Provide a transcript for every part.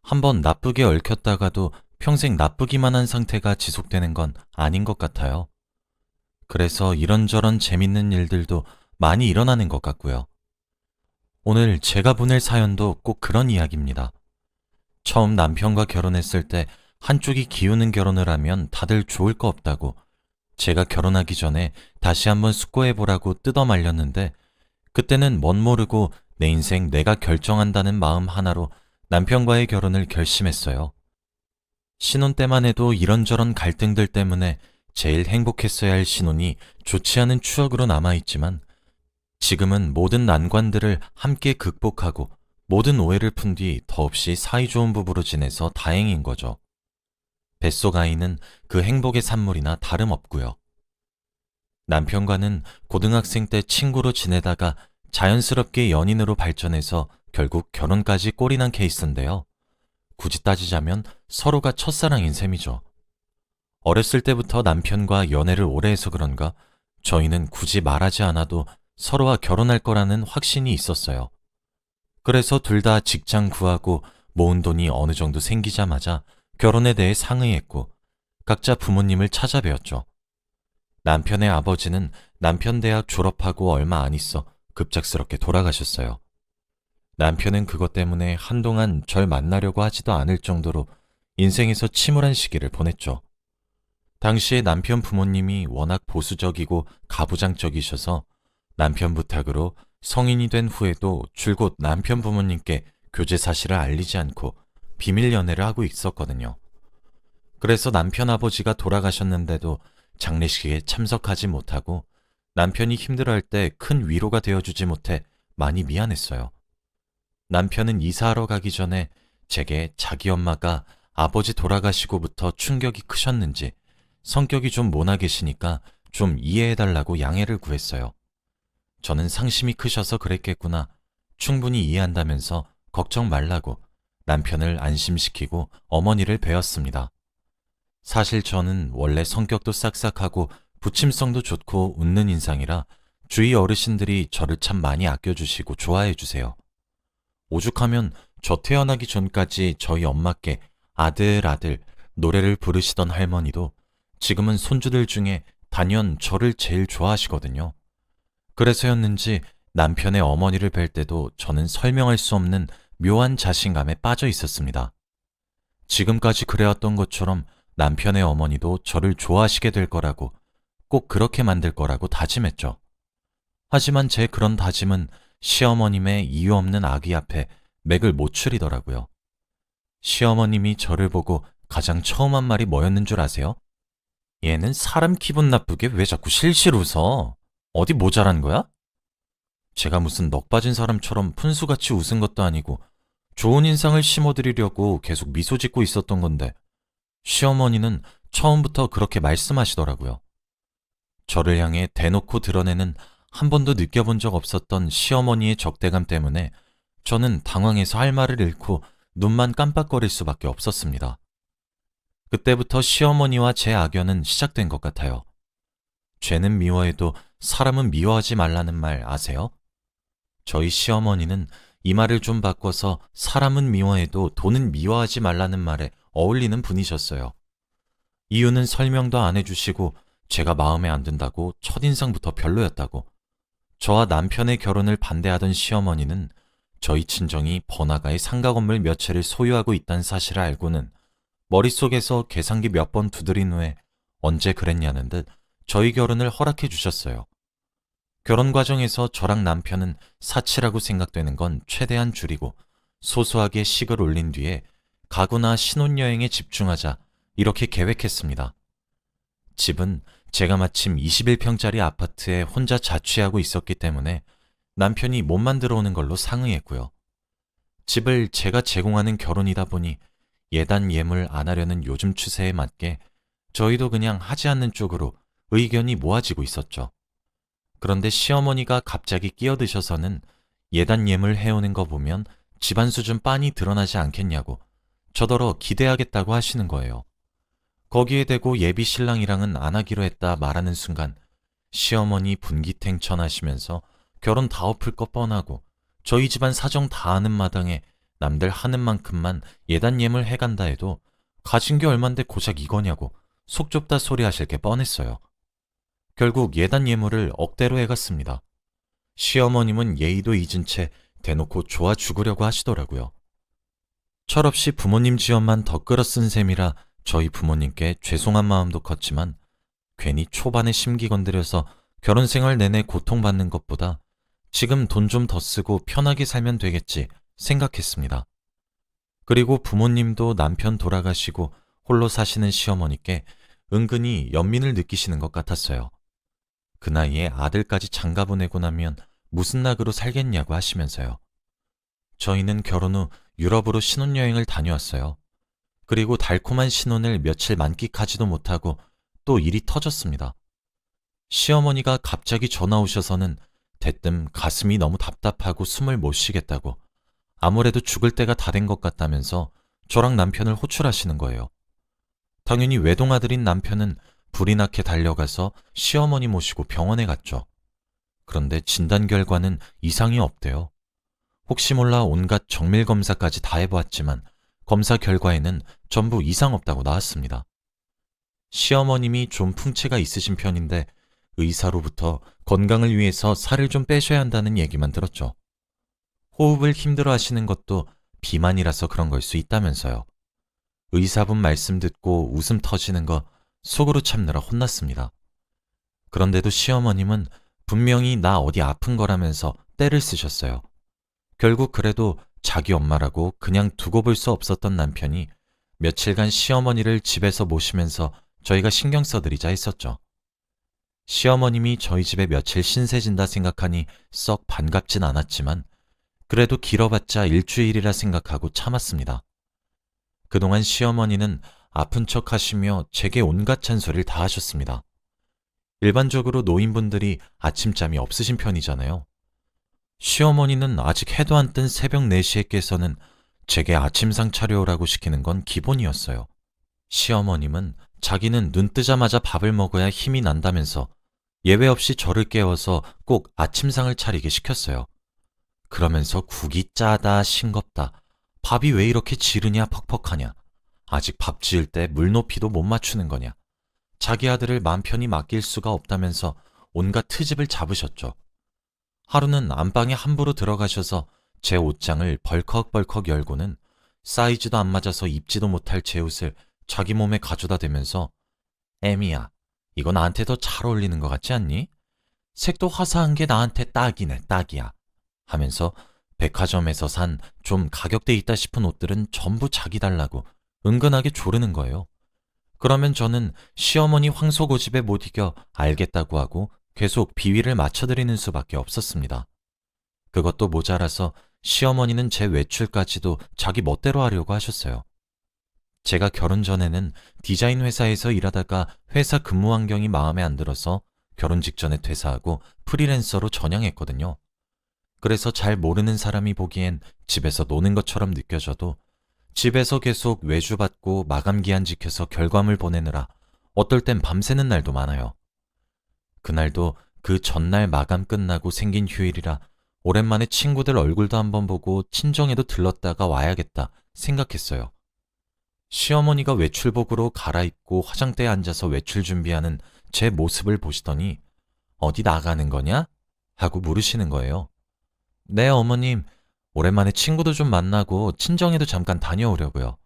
한번 나쁘게 얽혔다가도 평생 나쁘기만 한 상태가 지속되는 건 아닌 것 같아요. 그래서 이런저런 재밌는 일들도 많이 일어나는 것 같고요. 오늘 제가 보낼 사연도 꼭 그런 이야기입니다. 처음 남편과 결혼했을 때 한쪽이 기우는 결혼을 하면 다들 좋을 거 없다고 제가 결혼하기 전에 다시 한번 숙고해보라고 뜯어 말렸는데 그때는 멋 모르고 내 인생 내가 결정한다는 마음 하나로 남편과의 결혼을 결심했어요. 신혼 때만 해도 이런저런 갈등들 때문에 제일 행복했어야 할 신혼이 좋지 않은 추억으로 남아있지만 지금은 모든 난관들을 함께 극복하고 모든 오해를 푼 뒤 더없이 사이좋은 부부로 지내서 다행인 거죠. 뱃속 아이는 그 행복의 산물이나 다름없고요. 남편과는 고등학생 때 친구로 지내다가 자연스럽게 연인으로 발전해서 결국 결혼까지 꼴이 난 케이스인데요. 굳이 따지자면 서로가 첫사랑인 셈이죠. 어렸을 때부터 남편과 연애를 오래 해서 그런가 저희는 굳이 말하지 않아도 서로와 결혼할 거라는 확신이 있었어요. 그래서 둘 다 직장 구하고 모은 돈이 어느 정도 생기자마자 결혼에 대해 상의했고 각자 부모님을 찾아뵈었죠. 남편의 아버지는 남편 대학 졸업하고 얼마 안 있어 급작스럽게 돌아가셨어요. 남편은 그것 때문에 한동안 절 만나려고 하지도 않을 정도로 인생에서 침울한 시기를 보냈죠. 당시에 남편 부모님이 워낙 보수적이고 가부장적이셔서 남편 부탁으로 성인이 된 후에도 줄곧 남편 부모님께 교제 사실을 알리지 않고 비밀 연애를 하고 있었거든요. 그래서 남편 아버지가 돌아가셨는데도 장례식에 참석하지 못하고 남편이 힘들어할 때 큰 위로가 되어주지 못해 많이 미안했어요. 남편은 이사하러 가기 전에 제게 자기 엄마가 아버지 돌아가시고부터 충격이 크셨는지 성격이 좀 모나계시니까 좀 이해해달라고 양해를 구했어요. 저는 상심이 크셔서 그랬겠구나. 충분히 이해한다면서 걱정 말라고 남편을 안심시키고 어머니를 배웠습니다. 사실 저는 원래 성격도 싹싹하고 부침성도 좋고 웃는 인상이라 주위 어르신들이 저를 참 많이 아껴주시고 좋아해 주세요. 오죽하면 저 태어나기 전까지 저희 엄마께 아들 아들 노래를 부르시던 할머니도 지금은 손주들 중에 단연 저를 제일 좋아하시거든요. 그래서였는지 남편의 어머니를 뵐 때도 저는 설명할 수 없는 묘한 자신감에 빠져 있었습니다. 지금까지 그래왔던 것처럼 남편의 어머니도 저를 좋아하시게 될 거라고 꼭 그렇게 만들 거라고 다짐했죠. 하지만 제 그런 다짐은 시어머님의 이유 없는 악의 앞에 맥을 못 추리더라고요. 시어머님이 저를 보고 가장 처음 한 말이 뭐였는 줄 아세요? 얘는 사람 기분 나쁘게 왜 자꾸 실실 웃어? 어디 모자란 거야? 제가 무슨 넋 빠진 사람처럼 푼수같이 웃은 것도 아니고 좋은 인상을 심어드리려고 계속 미소 짓고 있었던 건데 시어머니는 처음부터 그렇게 말씀하시더라고요. 저를 향해 대놓고 드러내는 한 번도 느껴본 적 없었던 시어머니의 적대감 때문에 저는 당황해서 할 말을 잃고 눈만 깜빡거릴 수밖에 없었습니다. 그때부터 시어머니와 제 악연은 시작된 것 같아요. 죄는 미워해도 사람은 미워하지 말라는 말 아세요? 저희 시어머니는 이 말을 좀 바꿔서 사람은 미워해도 돈은 미워하지 말라는 말에 어울리는 분이셨어요. 이유는 설명도 안 해주시고 제가 마음에 안 든다고 첫인상부터 별로였다고. 저와 남편의 결혼을 반대하던 시어머니는 저희 친정이 번화가의 상가 건물 몇 채를 소유하고 있다는 사실을 알고는 머릿속에서 계산기 몇 번 두드린 후에 언제 그랬냐는 듯 저희 결혼을 허락해 주셨어요. 결혼 과정에서 저랑 남편은 사치라고 생각되는 건 최대한 줄이고 소소하게 식을 올린 뒤에 가구나 신혼여행에 집중하자 이렇게 계획했습니다. 집은 제가 마침 21평짜리 아파트에 혼자 자취하고 있었기 때문에 남편이 못 만들어 오는 걸로 상의했고요. 집을 제가 제공하는 결혼이다 보니 예단 예물 안 하려는 요즘 추세에 맞게 저희도 그냥 하지 않는 쪽으로 의견이 모아지고 있었죠. 그런데 시어머니가 갑자기 끼어드셔서는 예단 예물 해오는 거 보면 집안 수준 빤히 드러나지 않겠냐고 저더러 기대하겠다고 하시는 거예요. 거기에 대고 예비 신랑이랑은 안 하기로 했다 말하는 순간 시어머니 분기탱천하시면서 결혼 다 엎을 것 뻔하고 저희 집안 사정 다 아는 마당에 남들 하는 만큼만 예단 예물 해간다 해도 가진 게 얼만데 고작 이거냐고 속 좁다 소리 하실 게 뻔했어요. 결국 예단 예물을 억대로 해갔습니다. 시어머님은 예의도 잊은 채 대놓고 좋아 죽으려고 하시더라고요. 철없이 부모님 지원만 더 끌어쓴 셈이라 저희 부모님께 죄송한 마음도 컸지만 괜히 초반에 심기 건드려서 결혼 생활 내내 고통받는 것보다 지금 돈 좀 더 쓰고 편하게 살면 되겠지 생각했습니다. 그리고 부모님도 남편 돌아가시고 홀로 사시는 시어머니께 은근히 연민을 느끼시는 것 같았어요. 그 나이에 아들까지 장가 보내고 나면 무슨 낙으로 살겠냐고 하시면서요. 저희는 결혼 후 유럽으로 신혼여행을 다녀왔어요. 그리고 달콤한 신혼을 며칠 만끽하지도 못하고 또 일이 터졌습니다. 시어머니가 갑자기 전화 오셔서는 대뜸 가슴이 너무 답답하고 숨을 못 쉬겠다고 아무래도 죽을 때가 다 된 것 같다면서 저랑 남편을 호출하시는 거예요. 당연히 외동아들인 남편은 불이 나게 달려가서 시어머니 모시고 병원에 갔죠. 그런데 진단 결과는 이상이 없대요. 혹시 몰라 온갖 정밀 검사까지 다 해보았지만 검사 결과에는 전부 이상 없다고 나왔습니다. 시어머님이 좀 풍채가 있으신 편인데 의사로부터 건강을 위해서 살을 좀 빼셔야 한다는 얘기만 들었죠. 호흡을 힘들어 하시는 것도 비만이라서 그런 걸 수 있다면서요. 의사분 말씀 듣고 웃음 터지는 거 속으로 참느라 혼났습니다. 그런데도 시어머님은 분명히 나 어디 아픈 거라면서 떼를 쓰셨어요. 결국 그래도 자기 엄마라고 그냥 두고 볼 수 없었던 남편이 며칠간 시어머니를 집에서 모시면서 저희가 신경 써드리자 했었죠. 시어머님이 저희 집에 며칠 신세진다 생각하니 썩 반갑진 않았지만 그래도 길어봤자 일주일이라 생각하고 참았습니다. 그동안 시어머니는 아픈 척 하시며 제게 온갖 잔소리를 다 하셨습니다. 일반적으로 노인분들이 아침잠이 없으신 편이잖아요. 시어머니는 아직 해도 안 뜬 새벽 4시에 깨서는 제게 아침상 차려오라고 시키는 건 기본이었어요. 시어머님은 자기는 눈 뜨자마자 밥을 먹어야 힘이 난다면서 예외 없이 저를 깨워서 꼭 아침상을 차리게 시켰어요. 그러면서 국이 짜다 싱겁다, 밥이 왜 이렇게 지르냐 퍽퍽하냐, 아직 밥 지을 때 물 높이도 못 맞추는 거냐, 자기 아들을 맘 편히 맡길 수가 없다면서 온갖 트집을 잡으셨죠. 하루는 안방에 함부로 들어가셔서 제 옷장을 벌컥벌컥 열고는 사이즈도 안 맞아서 입지도 못할 제 옷을 자기 몸에 가져다 대면서 애미야, 이거 나한테 더 잘 어울리는 것 같지 않니? 색도 화사한 게 나한테 딱이네, 딱이야 하면서 백화점에서 산 좀 가격대 있다 싶은 옷들은 전부 자기 달라고 은근하게 조르는 거예요. 그러면 저는 시어머니 황소고집에 못 이겨 알겠다고 하고 계속 비위를 맞춰드리는 수밖에 없었습니다. 그것도 모자라서 시어머니는 제 외출까지도 자기 멋대로 하려고 하셨어요. 제가 결혼 전에는 디자인 회사에서 일하다가 회사 근무 환경이 마음에 안 들어서 결혼 직전에 퇴사하고 프리랜서로 전향했거든요. 그래서 잘 모르는 사람이 보기엔 집에서 노는 것처럼 느껴져도 집에서 계속 외주받고 마감기한 지켜서 결과물 보내느라 어떨 땐 밤새는 날도 많아요. 그날도 그 전날 마감 끝나고 생긴 휴일이라 오랜만에 친구들 얼굴도 한번 보고 친정에도 들렀다가 와야겠다 생각했어요. 시어머니가 외출복으로 갈아입고 화장대에 앉아서 외출 준비하는 제 모습을 보시더니 어디 나가는 거냐? 하고 물으시는 거예요. 네, 어머님. 오랜만에 친구도 좀 만나고 친정에도 잠깐 다녀오려고요.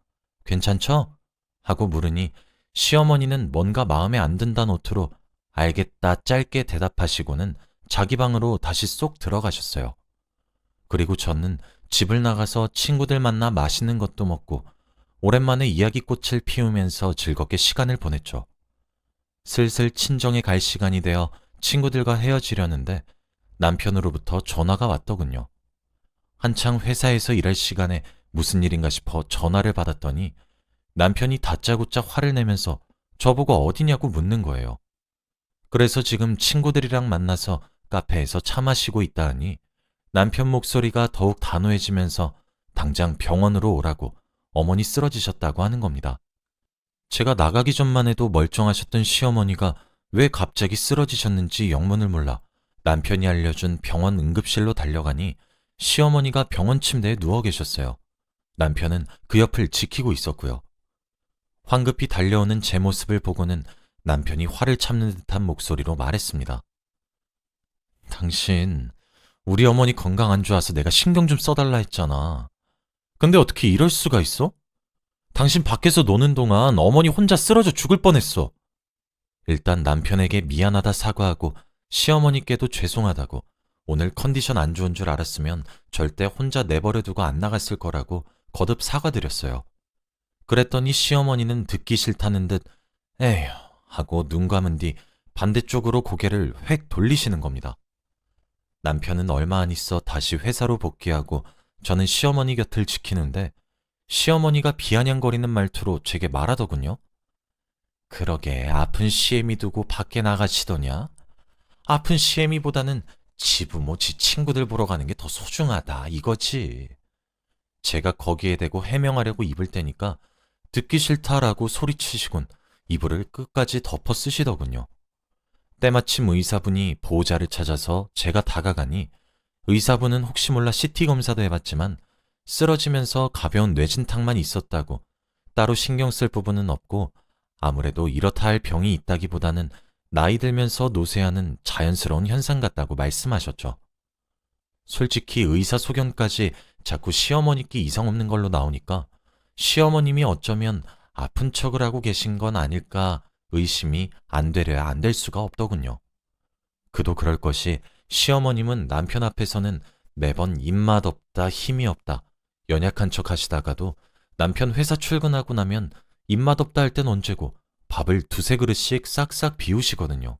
괜찮죠? 하고 물으니 시어머니는 뭔가 마음에 안 든다는 노트로 알겠다 짧게 대답하시고는 자기 방으로 다시 쏙 들어가셨어요. 그리고 저는 집을 나가서 친구들 만나 맛있는 것도 먹고 오랜만에 이야기꽃을 피우면서 즐겁게 시간을 보냈죠. 슬슬 친정에 갈 시간이 되어 친구들과 헤어지려는데 남편으로부터 전화가 왔더군요. 한창 회사에서 일할 시간에 무슨 일인가 싶어 전화를 받았더니 남편이 다짜고짜 화를 내면서 저보고 어디냐고 묻는 거예요. 그래서 지금 친구들이랑 만나서 카페에서 차 마시고 있다 하니 남편 목소리가 더욱 단호해지면서 당장 병원으로 오라고 어머니 쓰러지셨다고 하는 겁니다. 제가 나가기 전만 해도 멀쩡하셨던 시어머니가 왜 갑자기 쓰러지셨는지 영문을 몰라 남편이 알려준 병원 응급실로 달려가니 시어머니가 병원 침대에 누워 계셨어요. 남편은 그 옆을 지키고 있었고요. 황급히 달려오는 제 모습을 보고는 남편이 화를 참는 듯한 목소리로 말했습니다. 당신, 우리 어머니 건강 안 좋아서 내가 신경 좀 써달라 했잖아. 근데 어떻게 이럴 수가 있어? 당신 밖에서 노는 동안 어머니 혼자 쓰러져 죽을 뻔했어. 일단 남편에게 미안하다 사과하고 시어머니께도 죄송하다고 오늘 컨디션 안 좋은 줄 알았으면 절대 혼자 내버려 두고 안 나갔을 거라고 거듭 사과드렸어요. 그랬더니 시어머니는 듣기 싫다는 듯 에휴 하고 눈 감은 뒤 반대쪽으로 고개를 획 돌리시는 겁니다. 남편은 얼마 안 있어 다시 회사로 복귀하고 저는 시어머니 곁을 지키는데 시어머니가 비아냥거리는 말투로 제게 말하더군요. 그러게 아픈 시애미 두고 밖에 나가시더냐? 아픈 시애미보다는 지 부모, 지 친구들 보러 가는 게 더 소중하다 이거지. 제가 거기에 대고 해명하려고 입을 대니까 듣기 싫다라고 소리치시곤 이불을 끝까지 덮어 쓰시더군요. 때마침 의사분이 보호자를 찾아서 제가 다가가니 의사분은 혹시 몰라 CT 검사도 해봤지만 쓰러지면서 가벼운 뇌진탕만 있었다고 따로 신경 쓸 부분은 없고 아무래도 이렇다 할 병이 있다기보다는 나이 들면서 노쇠하는 자연스러운 현상 같다고 말씀하셨죠. 솔직히 의사 소견까지 자꾸 시어머니께 이상 없는 걸로 나오니까 시어머님이 어쩌면 아픈 척을 하고 계신 건 아닐까 의심이 안 되려야 안 될 수가 없더군요. 그도 그럴 것이 시어머님은 남편 앞에서는 매번 입맛 없다, 힘이 없다, 연약한 척 하시다가도 남편 회사 출근하고 나면 입맛 없다 할 땐 언제고 밥을 두세 그릇씩 싹싹 비우시거든요.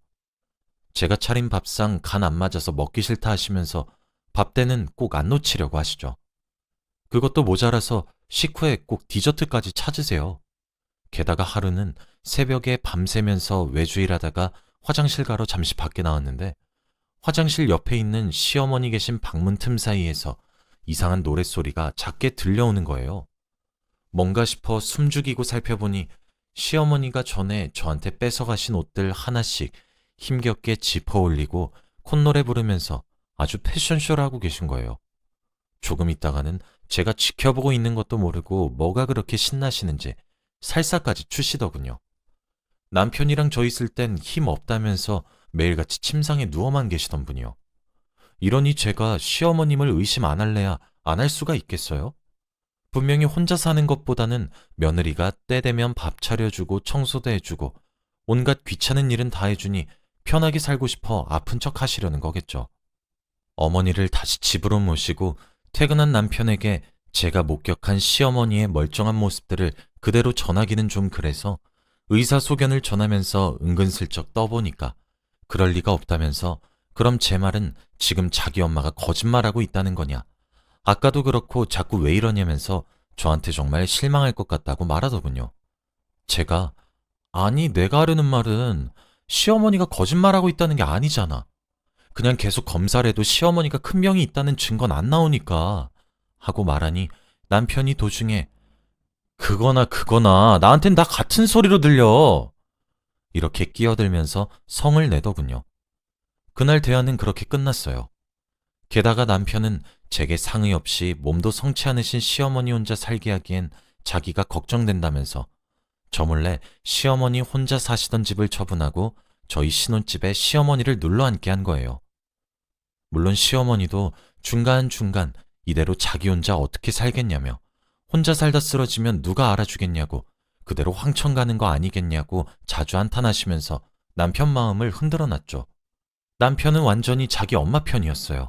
제가 차린 밥상 간 안 맞아서 먹기 싫다 하시면서 밥 때는 꼭 안 놓치려고 하시죠. 그것도 모자라서 식후에 꼭 디저트까지 찾으세요. 게다가 하루는 새벽에 밤새면서 외주일하다가 화장실 가러 잠시 밖에 나왔는데 화장실 옆에 있는 시어머니 계신 방문 틈 사이에서 이상한 노랫소리가 작게 들려오는 거예요. 뭔가 싶어 숨죽이고 살펴보니 시어머니가 전에 저한테 뺏어가신 옷들 하나씩 힘겹게 짚어 올리고 콧노래 부르면서 아주 패션쇼를 하고 계신 거예요. 조금 있다가는 제가 지켜보고 있는 것도 모르고 뭐가 그렇게 신나시는지 살사까지 추시더군요. 남편이랑 저 있을 땐 힘 없다면서 매일같이 침상에 누워만 계시던 분이요. 이러니 제가 시어머님을 의심 안 할래야 안 할 수가 있겠어요? 분명히 혼자 사는 것보다는 며느리가 때 되면 밥 차려주고 청소도 해주고 온갖 귀찮은 일은 다 해주니 편하게 살고 싶어 아픈 척 하시려는 거겠죠. 어머니를 다시 집으로 모시고 퇴근한 남편에게 제가 목격한 시어머니의 멀쩡한 모습들을 그대로 전하기는 좀 그래서 의사 소견을 전하면서 은근슬쩍 떠보니까 그럴 리가 없다면서 그럼 제 말은 지금 자기 엄마가 거짓말하고 있다는 거냐? 아까도 그렇고 자꾸 왜 이러냐면서 저한테 정말 실망할 것 같다고 말하더군요. 제가 아니 내가 하려는 말은 시어머니가 거짓말하고 있다는 게 아니잖아. 그냥 계속 검사를 해도 시어머니가 큰 병이 있다는 증거는 안 나오니까 하고 말하니 남편이 도중에 그거나 나한텐 다 같은 소리로 들려 이렇게 끼어들면서 성을 내더군요. 그날 대화는 그렇게 끝났어요. 게다가 남편은 제게 상의 없이 몸도 성치 않으신 시어머니 혼자 살게 하기엔 자기가 걱정된다면서 저 몰래 시어머니 혼자 사시던 집을 처분하고 저희 신혼집에 시어머니를 눌러앉게 한 거예요. 물론 시어머니도 중간중간 이대로 자기 혼자 어떻게 살겠냐며 혼자 살다 쓰러지면 누가 알아주겠냐고 그대로 황천 가는 거 아니겠냐고 자주 한탄하시면서 남편 마음을 흔들어 놨죠. 남편은 완전히 자기 엄마 편이었어요.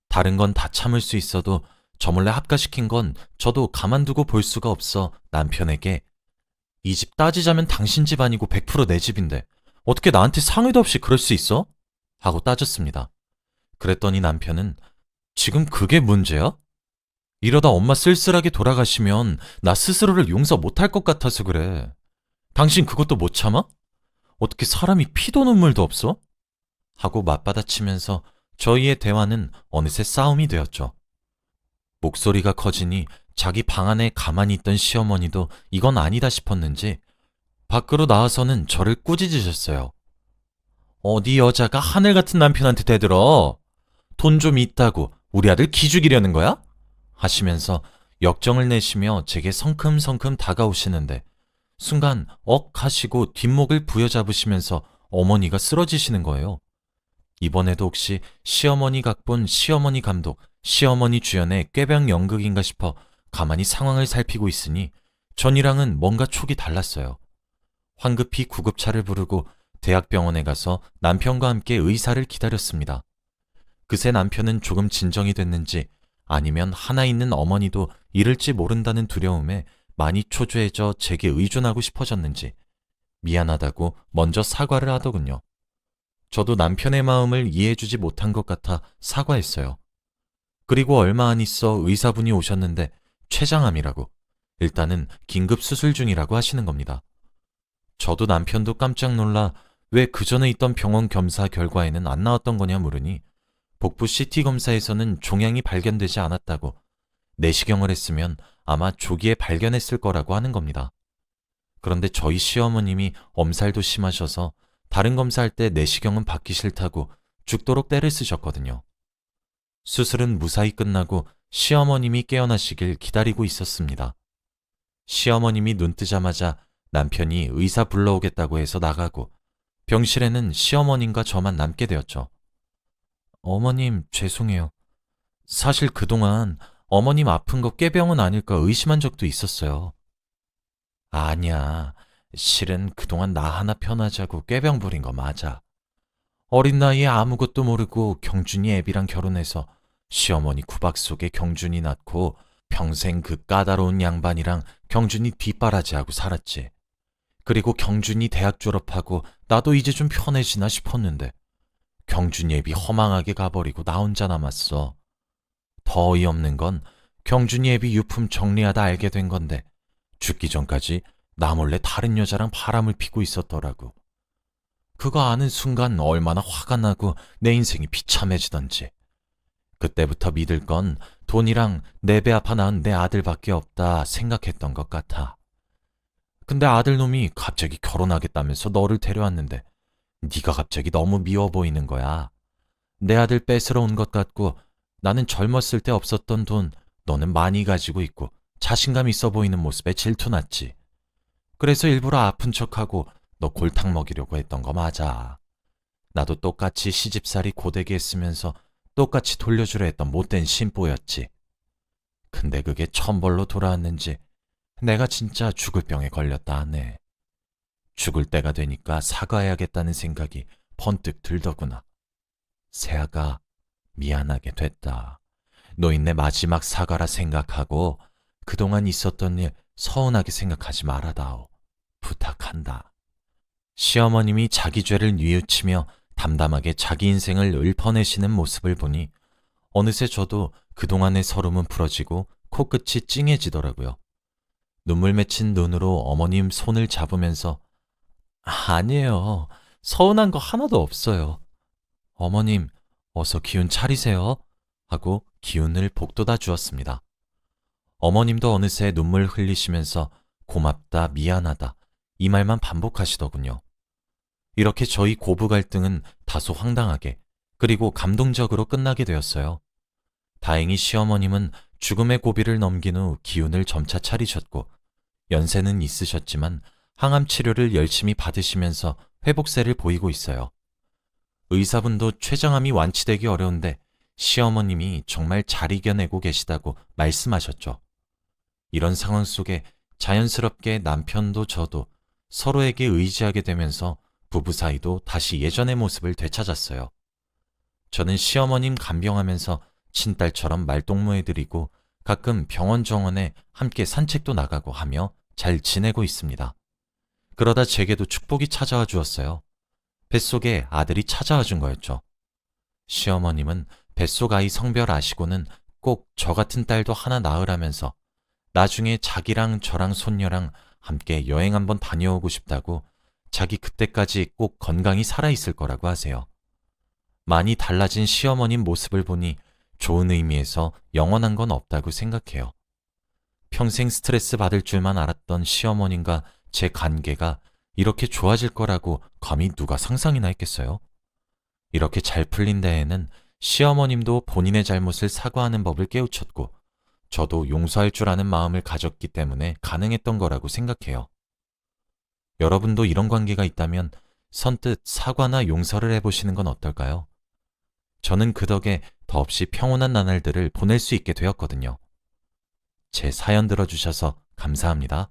다른 건 다 참을 수 있어도 저 몰래 합가시킨 건 저도 가만두고 볼 수가 없어 남편에게 이 집 따지자면 당신 집 아니고 100% 내 집인데 어떻게 나한테 상의도 없이 그럴 수 있어? 하고 따졌습니다. 그랬더니 남편은 지금 그게 문제야? 이러다 엄마 쓸쓸하게 돌아가시면 나 스스로를 용서 못할 것 같아서 그래. 당신 그것도 못 참아? 어떻게 사람이 피도 눈물도 없어? 하고 맞받아치면서 저희의 대화는 어느새 싸움이 되었죠. 목소리가 커지니 자기 방 안에 가만히 있던 시어머니도 이건 아니다 싶었는지 밖으로 나와서는 저를 꾸짖으셨어요. 어디 여자가 하늘 같은 남편한테 대들어? 돈 좀 있다고 우리 아들 기죽이려는 거야? 하시면서 역정을 내시며 제게 성큼성큼 다가오시는데 순간 억 하시고 뒷목을 부여잡으시면서 어머니가 쓰러지시는 거예요. 이번에도 혹시 시어머니 각본, 시어머니 감독, 시어머니 주연의 꾀병 연극인가 싶어 가만히 상황을 살피고 있으니 전이랑은 뭔가 촉이 달랐어요. 황급히 구급차를 부르고 대학병원에 가서 남편과 함께 의사를 기다렸습니다. 그새 남편은 조금 진정이 됐는지 아니면 하나 있는 어머니도 잃을지 모른다는 두려움에 많이 초조해져 제게 의존하고 싶어졌는지 미안하다고 먼저 사과를 하더군요. 저도 남편의 마음을 이해해주지 못한 것 같아 사과했어요. 그리고 얼마 안 있어 의사분이 오셨는데 췌장암이라고, 일단은 긴급 수술 중이라고 하시는 겁니다. 저도 남편도 깜짝 놀라 왜 그전에 있던 병원 검사 결과에는 안 나왔던 거냐 물으니 복부 CT 검사에서는 종양이 발견되지 않았다고, 내시경을 했으면 아마 조기에 발견했을 거라고 하는 겁니다. 그런데 저희 시어머님이 엄살도 심하셔서 다른 검사할 때 내시경은 받기 싫다고 죽도록 떼를 쓰셨거든요. 수술은 무사히 끝나고 시어머님이 깨어나시길 기다리고 있었습니다. 시어머님이 눈 뜨자마자 남편이 의사 불러오겠다고 해서 나가고 병실에는 시어머님과 저만 남게 되었죠. 어머님, 죄송해요. 사실 그동안 어머님 아픈 거 꾀병은 아닐까 의심한 적도 있었어요. 아니야. 실은 그동안 나 하나 편하자고 꾀병 부린 거 맞아. 어린 나이에 아무것도 모르고 경준이 애비랑 결혼해서 시어머니 구박 속에 경준이 낳고 평생 그 까다로운 양반이랑 경준이 뒷바라지하고 살았지. 그리고 경준이 대학 졸업하고 나도 이제 좀 편해지나 싶었는데 경준이 애비 허망하게 가버리고 나 혼자 남았어. 더 어이없는 건 경준이 애비 유품 정리하다 알게 된 건데 죽기 전까지 나 몰래 다른 여자랑 바람을 피고 있었더라고. 그거 아는 순간 얼마나 화가 나고 내 인생이 비참해지던지. 그때부터 믿을 건 돈이랑 내 배 아파 낳은 내 아들밖에 없다 생각했던 것 같아. 근데 아들놈이 갑자기 결혼하겠다면서 너를 데려왔는데 네가 갑자기 너무 미워 보이는 거야. 내 아들 뺏으러 온 것 같고 나는 젊었을 때 없었던 돈 너는 많이 가지고 있고 자신감 있어 보이는 모습에 질투났지. 그래서 일부러 아픈 척하고 너 골탕 먹이려고 했던 거 맞아. 나도 똑같이 시집살이 고되게 했으면서 똑같이 돌려주려 했던 못된 심보였지. 근데 그게 천벌로 돌아왔는지 내가 진짜 죽을 병에 걸렸다 하네. 죽을 때가 되니까 사과해야겠다는 생각이 번뜩 들더구나. 새아가 미안하게 됐다. 노인네 마지막 사과라 생각하고 그동안 있었던 일 서운하게 생각하지 말아다오. 부탁한다. 시어머님이 자기 죄를 뉘우치며 담담하게 자기 인생을 읊어내시는 모습을 보니 어느새 저도 그동안의 서름은 풀어지고 코끝이 찡해지더라고요. 눈물 맺힌 눈으로 어머님 손을 잡으면서 아니에요. 서운한 거 하나도 없어요. 어머님, 어서 기운 차리세요. 하고 기운을 북돋아 주었습니다. 어머님도 어느새 눈물 흘리시면서 고맙다, 미안하다 이 말만 반복하시더군요. 이렇게 저희 고부 갈등은 다소 황당하게 그리고 감동적으로 끝나게 되었어요. 다행히 시어머님은 죽음의 고비를 넘긴 후 기운을 점차 차리셨고 연세는 있으셨지만 항암 치료를 열심히 받으시면서 회복세를 보이고 있어요. 의사분도 췌장암이 완치되기 어려운데 시어머님이 정말 잘 이겨내고 계시다고 말씀하셨죠. 이런 상황 속에 자연스럽게 남편도 저도 서로에게 의지하게 되면서 부부 사이도 다시 예전의 모습을 되찾았어요. 저는 시어머님 간병하면서 친딸처럼 말동무해드리고 가끔 병원 정원에 함께 산책도 나가고 하며 잘 지내고 있습니다. 그러다 제게도 축복이 찾아와 주었어요. 뱃속에 아들이 찾아와 준 거였죠. 시어머님은 뱃속 아이 성별 아시고는 꼭 저 같은 딸도 하나 낳으라면서 나중에 자기랑 저랑 손녀랑 함께 여행 한번 다녀오고 싶다고 자기 그때까지 꼭 건강히 살아있을 거라고 하세요. 많이 달라진 시어머님 모습을 보니 좋은 의미에서 영원한 건 없다고 생각해요. 평생 스트레스 받을 줄만 알았던 시어머님과 제 관계가 이렇게 좋아질 거라고 감히 누가 상상이나 했겠어요? 이렇게 잘 풀린 데에는 시어머님도 본인의 잘못을 사과하는 법을 깨우쳤고 저도 용서할 줄 아는 마음을 가졌기 때문에 가능했던 거라고 생각해요. 여러분도 이런 관계가 있다면 선뜻 사과나 용서를 해보시는 건 어떨까요? 저는 그 덕에 더없이 평온한 나날들을 보낼 수 있게 되었거든요. 제 사연 들어주셔서 감사합니다.